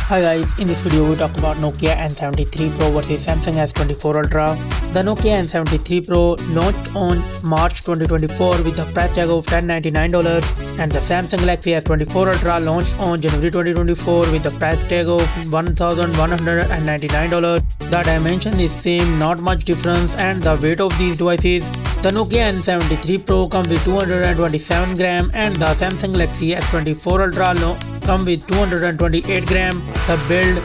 Hi guys, in this video we talk about Nokia N73 Pro versus Samsung S24 Ultra. The Nokia N73 Pro launched on March 2024 with a price tag of $1,099 and the Samsung Galaxy S24 Ultra launched on January 2024 with a price tag of $1,199. The dimension is same, not much difference, and the weight of these devices. The Nokia N73 Pro comes with 227 gram and the Samsung Galaxy S24 Ultra comes with 228 gram. The build: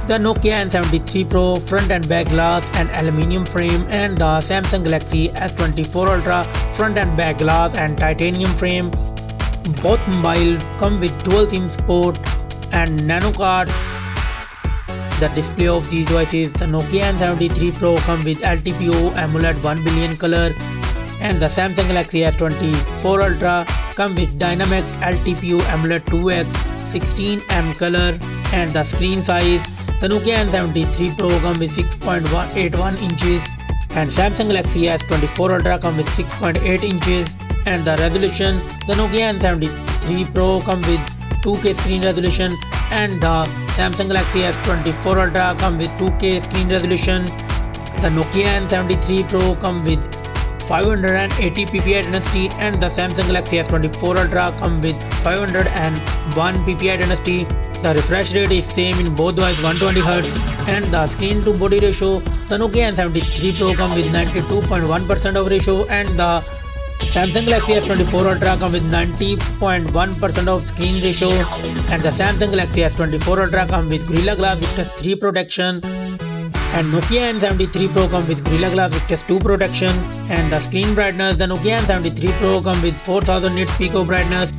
the Nokia N73 Pro front and back glass and aluminium frame, and the Samsung Galaxy S24 Ultra front and back glass and titanium frame. Both mobile come with dual SIM support and nano card. The display of these devices: the Nokia N73 Pro comes with LTPO AMOLED 1 billion color and the Samsung Galaxy S24 Ultra comes with dynamic LTPO AMOLED 2X 16M color. And the screen size: the Nokia N73 Pro comes with 6.81 inches and Samsung Galaxy S24 Ultra comes with 6.8 inches. And the resolution: the Nokia N73 Pro comes with 2K screen resolution and the Samsung Galaxy S24 Ultra comes with 2K screen resolution. The Nokia N73 Pro comes with 580 ppi density and the Samsung Galaxy S24 Ultra comes with 501 ppi density. The refresh rate is same in both devices, 120Hz, and the screen to body ratio: the Nokia N73 Pro comes with 92.1% of ratio and the Samsung Galaxy S24 Ultra comes with 90.1% of screen ratio. And the Samsung Galaxy S24 Ultra comes with Gorilla Glass Victus 3 protection and Nokia N73 Pro comes with Gorilla Glass Victus 2 protection. And the screen brightness: the Nokia N73 Pro comes with 4000 nits peak of brightness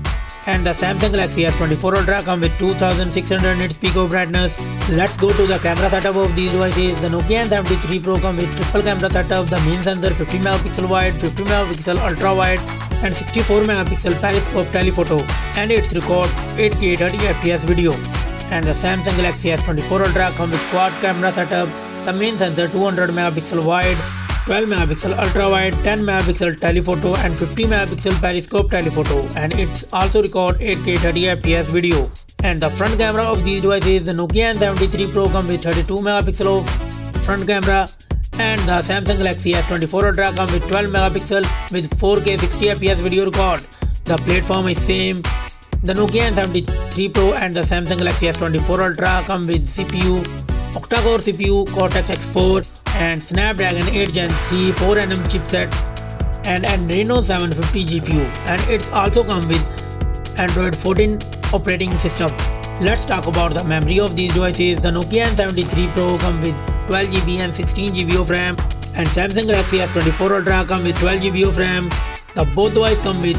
and the Samsung Galaxy S24 Ultra comes with 2600 nits peak of brightness. Let's go to the camera setup of these devices. The Nokia N73 Pro comes with triple camera setup. The main sensor 50 megapixel wide, 50 megapixel ultra wide and 64 megapixel periscope telephoto, and it's record 8K 30fps video. And the Samsung Galaxy S24 Ultra comes with quad camera setup. The main sensor 200 megapixel wide, 12 megapixel ultra wide, 10 megapixel telephoto and 50 megapixel periscope telephoto, and it's also record 8K 30fps video. And the front camera of these devices: the Nokia N73 Pro comes with 32 megapixel of front camera and the Samsung Galaxy S24 Ultra comes with 12 megapixel with 4K 60fps video record. The platform is same. The Nokia N73 Pro and the Samsung Galaxy S24 Ultra come with CPU octa-core CPU Cortex X4 and Snapdragon 8 Gen 3 4nm chipset and Adreno 750 GPU, and it's also come with Android 14 operating system. Let's talk about the memory of these devices. The Nokia N73 Pro comes with 12GB and 16GB of RAM and Samsung Galaxy S24 Ultra comes with 12GB of RAM. The both devices come with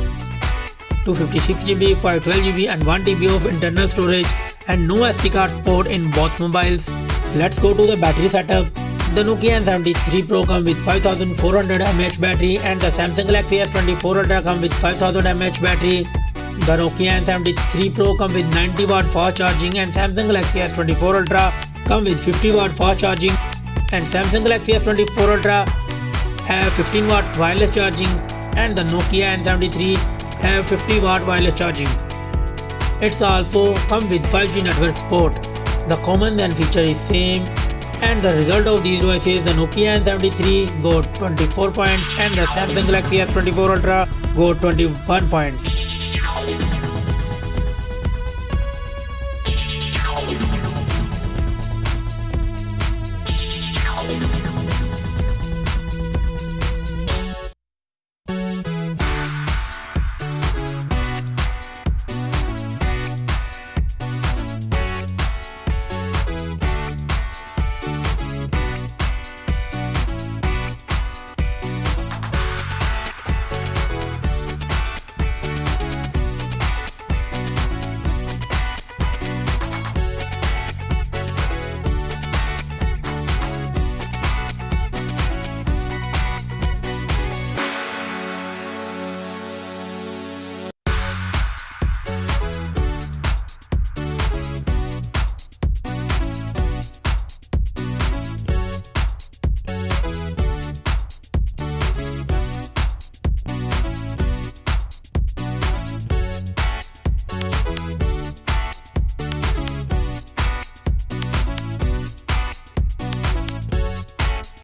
256GB, 512GB and 1TB of internal storage and no SD card support in both mobiles. Let's go to the battery setup. The Nokia N73 Pro comes with 5400 mAh battery and the Samsung Galaxy S24 Ultra comes with 5000 mAh battery. The Nokia N73 Pro comes with 90 watt fast charging and Samsung Galaxy S24 Ultra comes with 50 watt fast charging, and Samsung Galaxy S24 Ultra have 15 watt wireless charging and the Nokia N73 have 50 watt wireless charging. It's also come with 5G network support. The common and feature is same, and the result of these devices: the Nokia N73 got 24 points and the Samsung Galaxy S24 Ultra got 21 points.